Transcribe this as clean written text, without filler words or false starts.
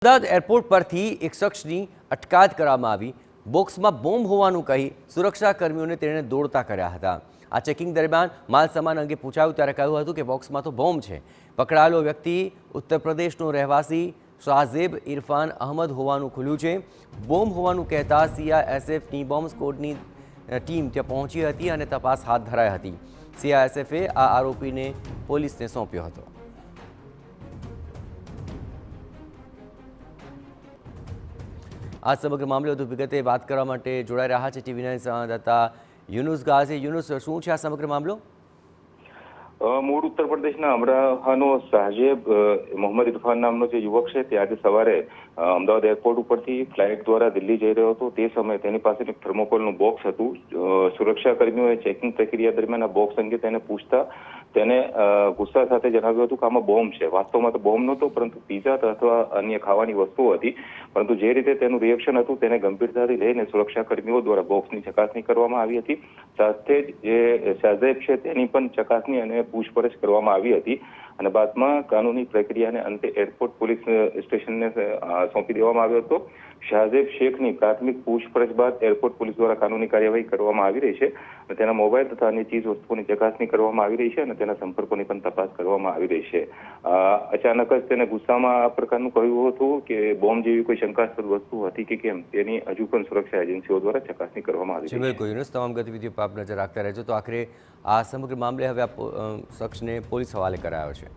Ahmedabad airport પરથી એક શખ્સની અટકાયત કરવામાં આવી। બોક્સમાં બોમ્બ હોવાનું કહી સુરક્ષાકર્મીઓને તેણે દોડતા કર્યા હતા। આ ચેકિંગ દરમિયાન માલ સામાન અંગે પૂછાયું ત્યારે કહ્યું હતું કે બોક્સમાં તો બોમ્બ છે। પકડાયેલો વ્યક્તિ ઉત્તર પ્રદેશનો રહેવાસી શાહઝેબ ઇરફાન અહમદ હોવાનું ખુલ્યું છે। બોમ્બ હોવાનું કહેતા સીઆઈએસએફની બોમ્બ સ્ક્વોડની ટીમ ત્યાં પહોંચી હતી અને તપાસ હાથ ધરાઈ હતી। સીઆઈએસએફે આ આરોપીને પોલીસને સોંપ્યો હતો। આ સમગ્ર મામલે વધુ વિગતે વાત કરવા માટે જોડાઈ રહ્યા છે ટીવી9 સંવાદદાતા યુનુસ ગાઝી। યુનુસ, શું છે આ સમગ્ર મામલો? મૂળ ઉત્તર પ્રદેશના અમરાહાનો શાહઝેબ મોહમ્મદ ઇરફાન નામનો જે યુવક છે તે આજે સવારે અમદાવાદ એરપોર્ટ ઉપરથી ફ્લાઇટ દ્વારા દિલ્હી જઈ રહ્યો હતો। તે સમયે તેની પાસે એક થર્મોકોલનું બોક્સ હતું। સુરક્ષાકર્મીઓએ ચેકિંગ પ્રક્રિયા દરમિયાન આ બોક્સ અંગે તેને પૂછતા તેને ગુસ્સા સાથે જણાવ્યું હતું કે આમાં બોમ્બ છે। વાસ્તવમાં તો બોમ્બ નહોતો, પરંતુ પીઝા અથવા અન્ય ખાવાની વસ્તુઓ હતી। પરંતુ જે રીતે તેનું રિએક્શન હતું તેને ગંભીરતાથી લઈને સુરક્ષાકર્મીઓ દ્વારા બોક્સની ચકાસણી કરવામાં આવી હતી। સાથે જ જે શાહઝેબ છે તેની પણ ચકાસણી અને પૂછપરછ કરવામાં આવી હતી અને બાદમાં કાનૂની પ્રક્રિયાને અંતે એરપોર્ટ પોલીસ સ્ટેશનને સોંપી દેવામાં આવ્યો હતો। શાહઝેબ શેખની પ્રાથમિક પૂછપરછ બાદ એરપોર્ટ પોલીસ દ્વારા કાનૂની કાર્યવાહી કરવામાં આવી રહી છે અને તેના મોબાઈલ તથા અન્ય ચીજ વસ્તુઓની ચકાસણી કરવામાં આવી રહી છે અને તેના સંપર્કોની પણ તપાસ કરવામાં આવી રહી છે। અચાનક જ તેને ગુસ્સામાં આ પ્રકારનું કહ્યું હતું કે બોમ્બ જેવી કોઈ શંકાસ્પદ વસ્તુ હતી કે કેમ તેની હજુ પણ સુરક્ષા એજન્સીઓ દ્વારા ચકાસણી કરવામાં આવી રહી છે। બિલકુલ યુનુસ, તમામ ગતિવિધિઓ પર આપ નજર રાખતા રહેજો। તો આખરે આ સમગ્ર મામલે હવે આ શખ્સને પોલીસ હવાલે કરાયો છે।